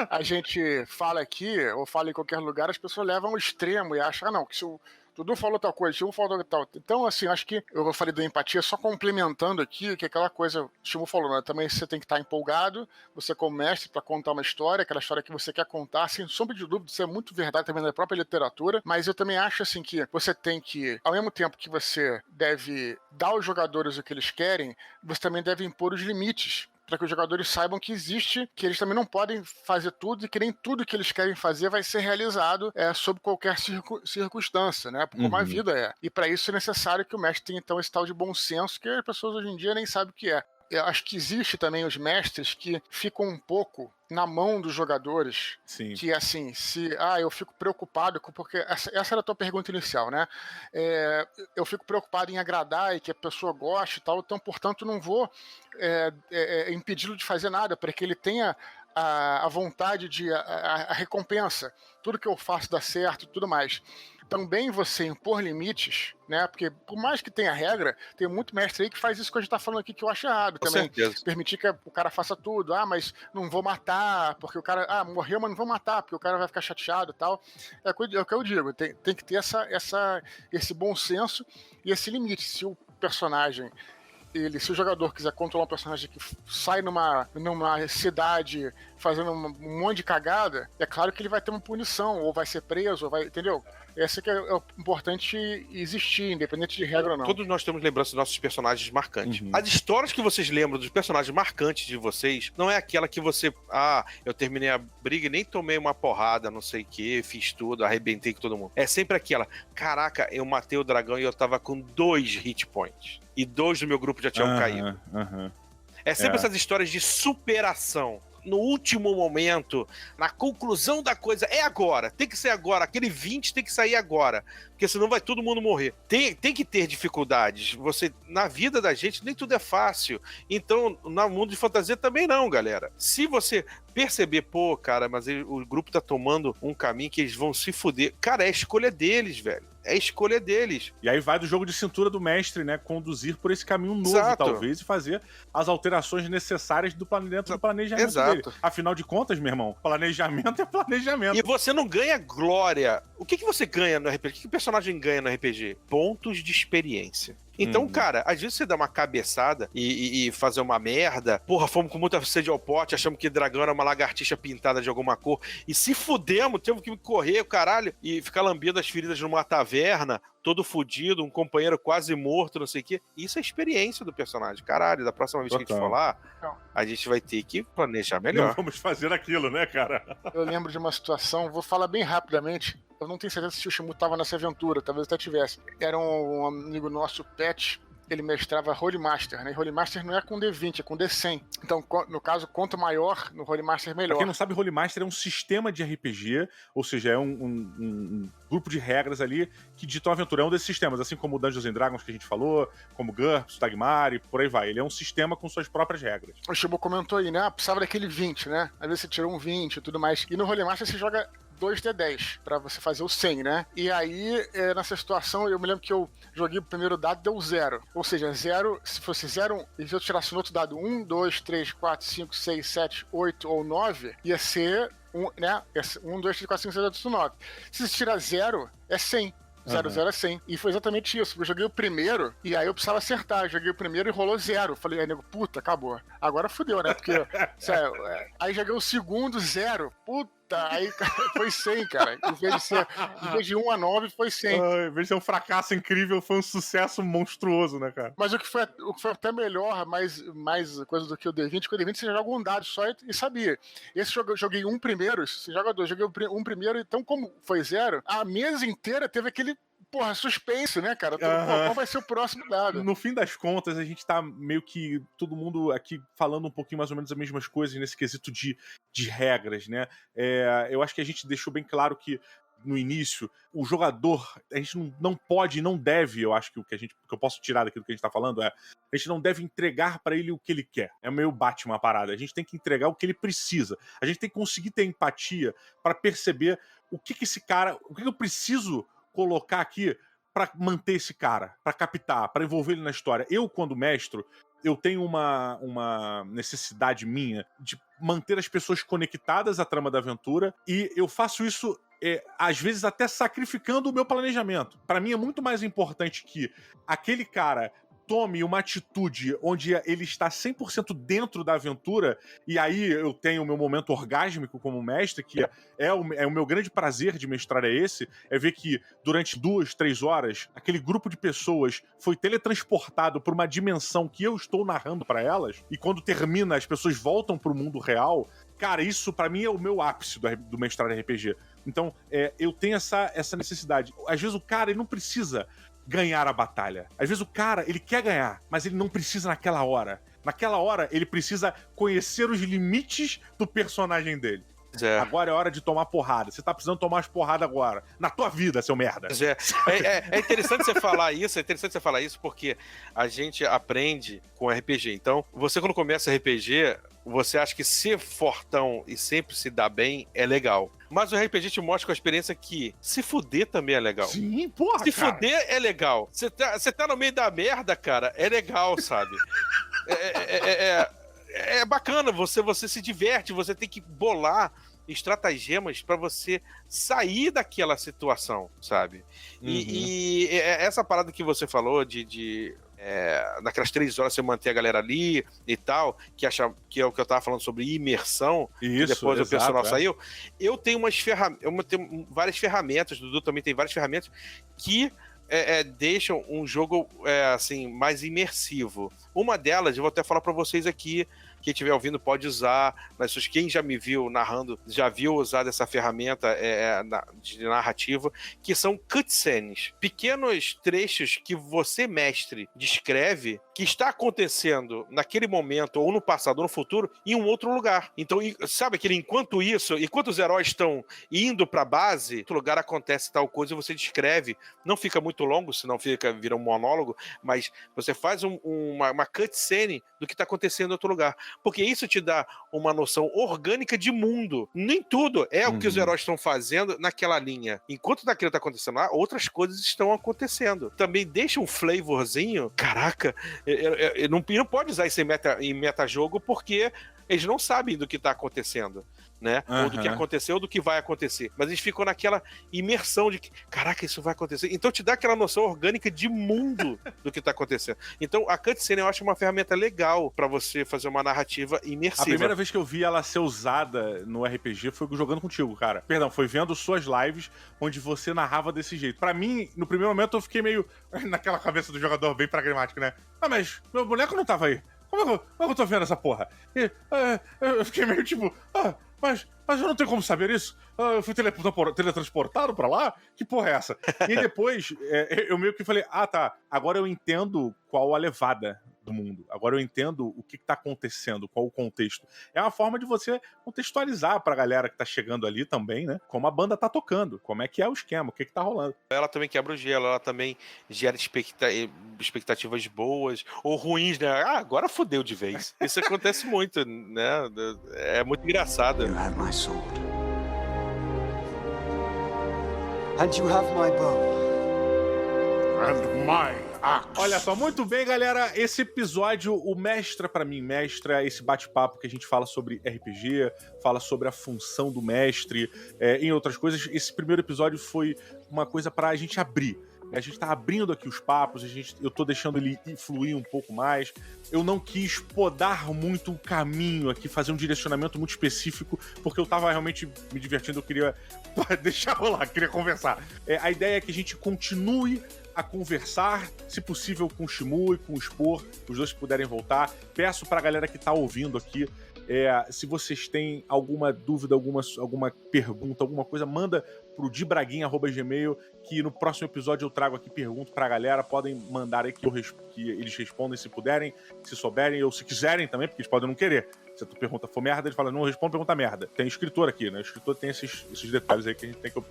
a gente fala aqui, ou fala em qualquer lugar, as pessoas levam ao extremo e acham, não, que se o Dudu falou tal coisa, o Shimu falou tal. Então, assim, acho que eu falei da empatia, só complementando aqui, que aquela coisa, o Shimu falou, né? Também você tem que estar empolgado, você como mestre, para contar uma história, aquela história que você quer contar, sem sombra de dúvida, isso é muito verdade também da própria literatura, mas eu também acho, assim, que você tem que, ao mesmo tempo que você deve dar aos jogadores o que eles querem, você também deve impor os limites, para que os jogadores saibam que existe, que eles também não podem fazer tudo e que nem tudo que eles querem fazer vai ser realizado sob qualquer circunstância, né? Como a vida é. E para isso é necessário que o mestre tenha, então, esse tal de bom senso que as pessoas hoje em dia nem sabem o que é. Eu acho que existe também os mestres que ficam um pouco na mão dos jogadores. Sim. Que assim, eu fico preocupado, porque essa era a tua pergunta inicial, né? Eu fico preocupado em agradar e que a pessoa goste e tal, então, portanto, não vou impedi-lo de fazer nada, para que ele tenha a vontade a recompensa. Tudo que eu faço dá certo e tudo mais. Também você impor limites, né? Porque por mais que tenha regra, tem muito mestre aí que faz isso que a gente tá falando aqui que eu acho errado Com também. certeza. Permitir que o cara faça tudo. Mas não vou matar, porque o cara... morreu, mas não vou matar, porque o cara vai ficar chateado e tal. É o que eu digo, tem que ter esse bom senso e esse limite. Se o personagem... se o jogador quiser controlar um personagem que sai numa cidade fazendo um monte de cagada, é claro que ele vai ter uma punição, ou vai ser preso, ou vai, entendeu? Esse que é o importante existir, independente de regra ou não. Todos nós temos lembranças dos nossos personagens marcantes. As histórias que vocês lembram dos personagens marcantes de vocês não é aquela que você... eu terminei a briga e nem tomei uma porrada, não sei o que, fiz tudo, arrebentei com todo mundo. É sempre aquela, caraca, eu matei o dragão e eu tava com 2 hit points. E 2 do meu grupo já tinham caído. É sempre essas histórias de superação. No último momento, na conclusão da coisa, é agora, tem que ser agora, aquele 20 tem que sair agora, porque senão vai todo mundo morrer. Tem que ter dificuldades. Na vida da gente, nem tudo é fácil. Então, no mundo de fantasia também não, galera. Se você perceber, cara, mas o grupo tá tomando um caminho que eles vão se fuder. Cara, é a escolha deles, velho. É a escolha deles. E aí vai do jogo de cintura do mestre, né? Conduzir por esse caminho novo, Exato. talvez, e fazer as alterações necessárias dentro do planejamento dele. Afinal de contas, meu irmão, planejamento é planejamento. E você não ganha glória. O que você ganha no RPG? O que o personagem ganha no RPG? Pontos de experiência. Então, cara, às vezes você dá uma cabeçada e fazer uma merda. Porra, fomos com muita sede ao pote, achamos que dragão era uma lagartixa pintada de alguma cor. E se fudemos, temos que correr, o caralho, e ficar lambendo as feridas numa taverna, todo fudido, um companheiro quase morto, não sei o quê. Isso é experiência do personagem. Caralho, da próxima vez que a gente for lá, a gente vai ter que planejar melhor. Não vamos fazer aquilo, né, cara? Eu lembro de uma situação, vou falar bem rapidamente. Eu não tenho certeza se o Shimu estava nessa aventura, talvez até tivesse. Era um amigo nosso, Pet, ele mestrava Holy Master, né? E Holy Master não é com D20, é com D100. Então, no caso, quanto maior, no Holy Master, melhor. Pra quem não sabe, Holy Master é um sistema de RPG, ou seja, é um grupo de regras ali que ditam a aventura. É um desses sistemas, assim como o Dungeons and Dragons que a gente falou, como GURPS, Tagmar e por aí vai. Ele é um sistema com suas próprias regras. O Shimu comentou aí, né? Precisava daquele 20, né? Às vezes você tirou um 20 e tudo mais. E no Holy Master você joga 2d10 pra você fazer o 100, né? E aí, nessa situação, eu me lembro que eu joguei o primeiro dado, deu 0. Ou seja, 0, se fosse 0, e se eu tirasse no outro dado 1, 2, 3, 4, 5, 6, 7, 8 ou 9, ia ser 1, 2, 3, 4, 5, 6, 8, 9. Se você tirar 0, é 100. 0 é 100. E foi exatamente isso. Eu joguei o primeiro e aí eu precisava acertar. Eu joguei o primeiro e rolou 0. Falei, aí, nego, puta, acabou. Agora fudeu, né? Porque, sério, aí joguei o segundo, 0. Puta, aí foi 100, cara. Em vez de 1 a 9, foi 100. Em vez de ser um fracasso incrível, foi um sucesso monstruoso, né, cara? Mas o que foi até melhor, mais coisa do que o D20, porque o D20 você joga um dado só e sabia. Esse eu joguei um primeiro, você joga 2, joguei um primeiro, então como foi 0, a mesa inteira teve aquele suspense, né, cara? Qual vai ser o próximo dado? No fim das contas, a gente tá meio que todo mundo aqui falando um pouquinho mais ou menos as mesmas coisas nesse quesito de regras, né? Eu acho que a gente deixou bem claro que no início, o jogador, a gente não pode e não deve, eu acho que o que eu posso tirar daquilo que a gente tá falando a gente não deve entregar pra ele o que ele quer. É meio Batman a parada. A gente tem que entregar o que ele precisa. A gente tem que conseguir ter empatia pra perceber o que esse cara, o que eu preciso colocar aqui pra manter esse cara, pra captar, pra envolver ele na história? Eu, quando mestro, eu tenho uma necessidade minha de manter as pessoas conectadas à trama da aventura, e eu faço isso, às vezes, até sacrificando o meu planejamento. Pra mim é muito mais importante que aquele cara tome uma atitude onde ele está 100% dentro da aventura, e aí eu tenho o meu momento orgásmico como mestre, que é o meu grande prazer de mestrar esse, é ver que durante 2, 3 horas, aquele grupo de pessoas foi teletransportado para uma dimensão que eu estou narrando para elas, e quando termina, as pessoas voltam pro mundo real. Cara, isso pra mim é o meu ápice do mestrar RPG. Então, eu tenho essa necessidade. Às vezes o cara, ele não precisa ganhar a batalha. Às vezes o cara, ele quer ganhar, mas ele não precisa naquela hora. Naquela hora, ele precisa conhecer os limites do personagem dele. Agora é hora de tomar porrada. Você tá precisando tomar as porradas agora. Na tua vida, seu merda. É interessante você falar isso, porque a gente aprende com RPG. Então, você quando começa RPG, você acha que ser fortão e sempre se dar bem é legal. Mas o RPG te mostra com a experiência que se fuder também é legal. Sim, porra, Se fuder é legal. Você tá no meio da merda, cara, é legal, sabe? É bacana, você se diverte, você tem que bolar estratagemas pra você sair daquela situação, sabe? E essa parada que você falou naquelas 3 horas você manter a galera ali e tal, que é o que eu tava falando sobre imersão, isso, depois exato, o personal saiu. Eu tenho tenho várias ferramentas, o Dudu também tem várias ferramentas que deixam um jogo assim, mais imersivo. Uma delas, eu vou até falar pra vocês aqui, quem estiver ouvindo pode usar, mas quem já me viu narrando, já viu usar dessa ferramenta de narrativa, que são cutscenes. Pequenos trechos que você, mestre, descreve que está acontecendo naquele momento, ou no passado, ou no futuro, em um outro lugar. Então, sabe aquele enquanto os heróis estão indo pra base, outro lugar acontece tal coisa e você descreve. Não fica muito longo, senão vira um monólogo, mas você faz uma cutscene do que está acontecendo em outro lugar. Porque isso te dá uma noção orgânica de mundo. Nem tudo é o que os heróis estão fazendo naquela linha. Enquanto daquilo está acontecendo lá, outras coisas estão acontecendo. Também deixa um flavorzinho. Caraca, não pode usar isso em metajogo porque eles não sabem do que está acontecendo, né? Ou do que aconteceu ou do que vai acontecer. Mas eles ficam naquela imersão de que, caraca, isso vai acontecer. Então te dá aquela noção orgânica de mundo do que tá acontecendo. Então a cutscene eu acho uma ferramenta legal pra você fazer uma narrativa imersiva. A primeira vez que eu vi ela ser usada no RPG foi jogando contigo, cara. Perdão, foi vendo suas lives onde você narrava desse jeito. Pra mim, no primeiro momento eu fiquei meio naquela cabeça do jogador bem pragmático, né? Ah, mas meu boneco não tava aí. Como é que eu tô vendo essa porra? Eu fiquei meio tipo, mas eu não tenho como saber isso. Eu fui teletransportado pra lá? Que porra é essa? E depois, eu meio que falei, tá, agora eu entendo qual a levada do mundo. Agora eu entendo o que tá acontecendo, qual o contexto. É uma forma de você contextualizar pra galera que tá chegando ali também, né? Como a banda tá tocando, como é que é o esquema, o que tá rolando. Ela também quebra o gelo, ela também gera expectativas boas ou ruins, né? Agora fodeu de vez. Isso acontece muito, né? É muito engraçado. You have my sword. And you have my bow. And my axe. Olha só, muito bem, galera. Esse episódio, o Mestra pra mim, Mestra, esse bate-papo que a gente fala sobre RPG, fala sobre a função do mestre, em outras coisas. Esse primeiro episódio foi uma coisa pra gente abrir. A gente tá abrindo aqui os papos, eu tô deixando ele fluir um pouco mais. Eu não quis podar muito o caminho aqui, fazer um direcionamento muito específico, porque eu tava realmente me divertindo, eu queria deixar rolar, queria conversar. A ideia é que a gente continue a conversar, se possível com o Shimu e com o Spor, os dois puderem voltar. Peço pra galera que tá ouvindo aqui, se vocês têm alguma dúvida, alguma pergunta, alguma coisa, manda pro dibraguinha@gmail, que no próximo episódio eu trago aqui pergunta pra galera. Podem mandar aí que eles respondem se puderem, se souberem ou se quiserem também, porque eles podem não querer. Se a tua pergunta for merda, ele fala, não responde pergunta merda. Tem escritor aqui, né? O escritor tem esses detalhes aí que a gente tem que...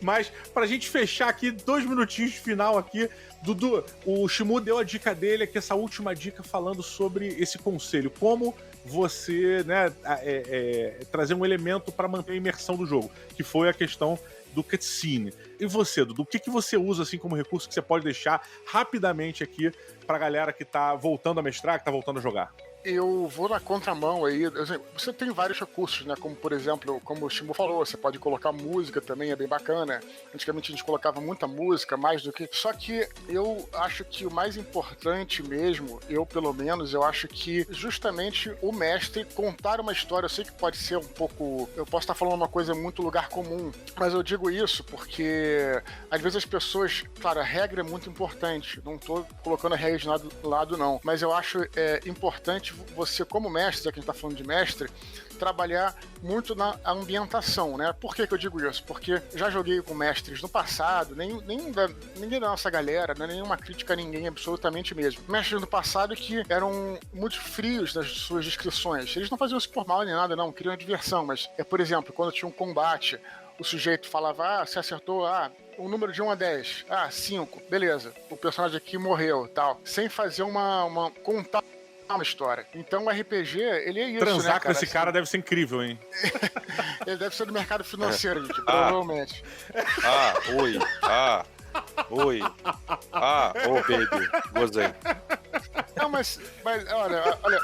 Mas, pra gente fechar aqui, 2 minutinhos de final aqui, Dudu, o Shimu deu a dica dele aqui, essa última dica falando sobre esse conselho. Como você, né, trazer um elemento pra manter a imersão do jogo, que foi a questão do cutscene. E você, Dudu, o que você usa assim como recurso que você pode deixar rapidamente aqui pra galera que tá voltando a mestrar, que tá voltando a jogar? Eu vou na contramão aí. Você tem vários recursos, né? Como, por exemplo, como o Shimu falou, você pode colocar música também, é bem bacana. Antigamente a gente colocava muita música, mais do que... Só que eu acho que o mais importante mesmo, eu pelo menos, eu acho que justamente o mestre contar uma história. Eu sei que pode ser um pouco... Eu posso estar falando uma coisa muito lugar comum, mas eu digo isso porque às vezes as pessoas... Claro, a regra é muito importante. Não tô colocando a regra de lado, não. Mas eu acho importante você, como mestre, já que a gente tá falando de mestre, trabalhar muito na ambientação, né? Por que eu digo isso? Porque já joguei com mestres no passado, ninguém da nossa galera, não é nenhuma crítica a ninguém, absolutamente mesmo. Mestres no passado que eram muito frios nas suas descrições. Eles não faziam isso por mal nem nada, não, queriam diversão, mas, por exemplo, quando tinha um combate, o sujeito falava, você acertou, o número de 1 a 10, 5, beleza, o personagem aqui morreu, tal, sem fazer uma contar uma história. Então o RPG, ele é isso, Transar né, com esse cara deve ser incrível, hein? Ele deve ser do mercado financeiro, gente, provavelmente. Oi. Baby. Gozei. Não, mas olha,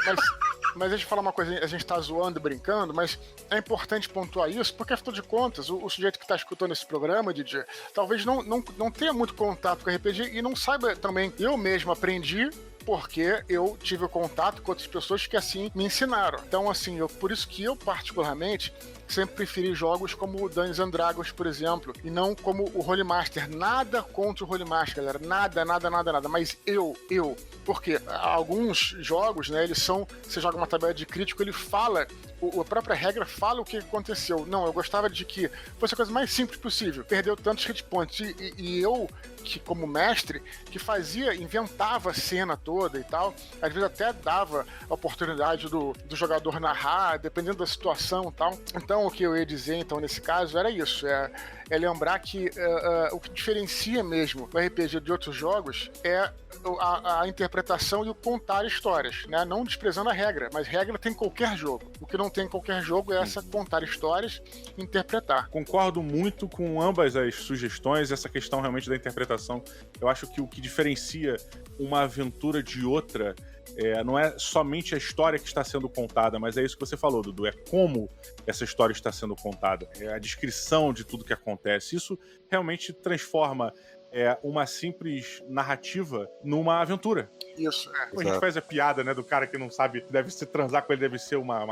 mas deixa eu falar uma coisa, a gente tá zoando, brincando, mas é importante pontuar isso, porque afinal de contas, o sujeito que tá escutando esse programa, Didi, talvez não tenha muito contato com RPG e não saiba também. Eu mesmo aprendi porque eu tive contato com outras pessoas que assim me ensinaram. Então, assim, por isso que eu particularmente sempre preferi jogos como o Dungeons and Dragons, por exemplo, e não como o Holy Master. Nada contra o Holy Master, galera. Nada. Mas porque alguns jogos, né, eles são... Você joga uma tabela de crítico, ele fala... A própria regra fala o que aconteceu. Não, eu gostava de que fosse a coisa mais simples possível. Perdeu tantos hit points. E eu, que como mestre, que inventava a cena toda e tal, às vezes até dava a oportunidade do jogador narrar, dependendo da situação e tal. Então, o que eu ia dizer, então, nesse caso, era isso. É lembrar que o que diferencia mesmo o RPG de outros jogos é a interpretação e o contar histórias, né? Não desprezando a regra, mas regra tem em qualquer jogo. O que não tem em qualquer jogo é essa contar histórias e interpretar. Concordo muito com ambas as sugestões, essa questão realmente da interpretação. Eu acho que o que diferencia uma aventura de outra não é somente a história que está sendo contada, mas é isso que você falou, Dudu, é como essa história está sendo contada, é a descrição de tudo que acontece. Isso realmente transforma uma simples narrativa numa aventura. Isso, A gente faz a piada, né, do cara que não sabe, deve se transar com ele, deve ser uma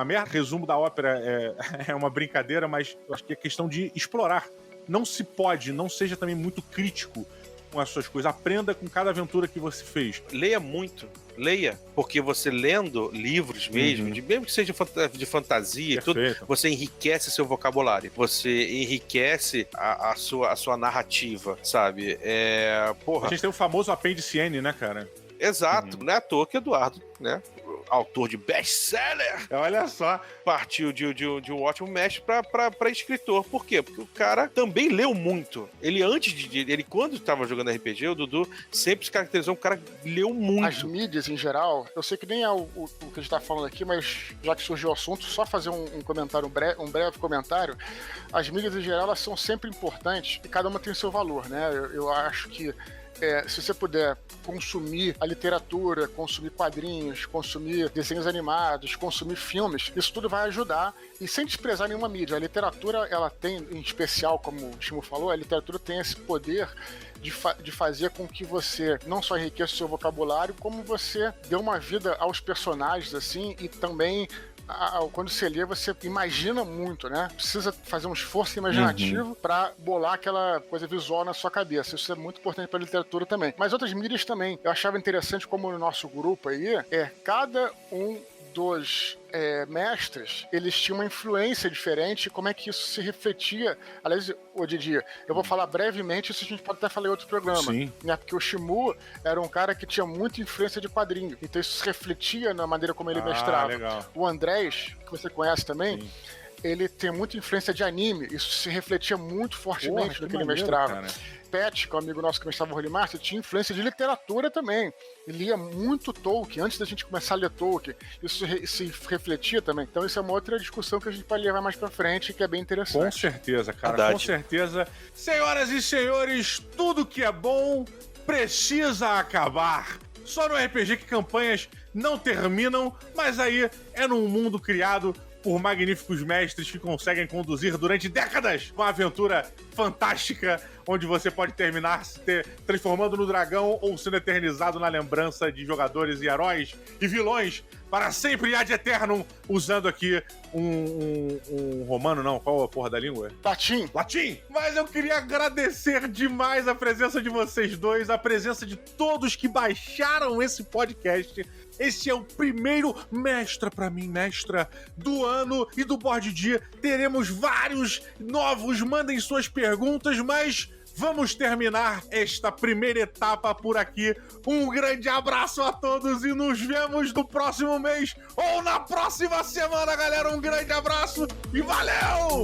merda. O resumo da ópera é uma brincadeira, mas eu acho que é questão de explorar. Não se pode, não seja também muito crítico com as suas coisas. Aprenda com cada aventura que você fez. Leia muito. Leia, porque você lendo livros mesmo, mesmo que seja de fantasia e tudo, você enriquece seu vocabulário, você enriquece a sua narrativa, sabe? A gente tem o famoso apêndice N, né, cara? Exato, não é à toa que Eduardo, né, autor de best-seller, olha só, partiu de um ótimo mestre pra escritor. Por quê? Porque o cara também leu muito. Ele ele quando estava jogando RPG, o Dudu sempre se caracterizou um cara que leu muito. As mídias, em geral, eu sei que nem é o que a gente tá falando aqui, mas já que surgiu o assunto, só fazer um comentário, um breve comentário. As mídias, em geral, elas são sempre importantes e cada uma tem seu valor, né? Eu acho que se você puder consumir a literatura, consumir quadrinhos, consumir desenhos animados, consumir filmes, isso tudo vai ajudar, e sem desprezar nenhuma mídia. A literatura, ela tem, em especial, como o Shimu falou, a literatura tem esse poder de fazer com que você não só enriqueça o seu vocabulário, como você dê uma vida aos personagens, assim, e também quando você lê, você imagina muito, né? Precisa fazer um esforço imaginativo pra bolar aquela coisa visual na sua cabeça. Isso é muito importante pra literatura também. Mas outras mídias também. Eu achava interessante como no nosso grupo aí, cada um dos mestres, eles tinham uma influência diferente, como é que isso se refletia. Aliás, ô Didi, eu vou falar brevemente, isso a gente pode até falar em outro programa. Sim. Né? Porque o Shimu era um cara que tinha muita influência de quadrinho, então isso se refletia na maneira como ele mestrava. Legal. O Andrés, que você conhece também, ele tem muita influência de anime. Isso se refletia muito fortemente no que ele maneiro, mestrava. cara. Pat, que é um amigo nosso que mestrava o Holy Master, tinha influência de literatura também. Ele lia muito Tolkien, antes da gente começar a ler Tolkien. Isso se refletia também. Então isso é uma outra discussão que a gente pode levar mais pra frente, que é bem interessante. Com certeza, cara, Verdade. com certeza. Senhoras e senhores, tudo que é bom precisa acabar. Só no RPG que campanhas não terminam, mas aí é num mundo criado por magníficos mestres que conseguem conduzir durante décadas uma aventura fantástica, onde você pode terminar se transformando no dragão ou sendo eternizado na lembrança de jogadores e heróis e vilões para sempre e ad eternum, usando aqui um romano, não, qual a porra da língua? Latim! Mas eu queria agradecer demais a presença de vocês dois, a presença de todos que baixaram esse podcast. Esse é o primeiro mestra do ano e do Board Dia. Teremos vários novos, mandem suas perguntas, mas vamos terminar esta primeira etapa por aqui. Um grande abraço a todos e nos vemos no próximo mês ou na próxima semana, galera. Um grande abraço e valeu!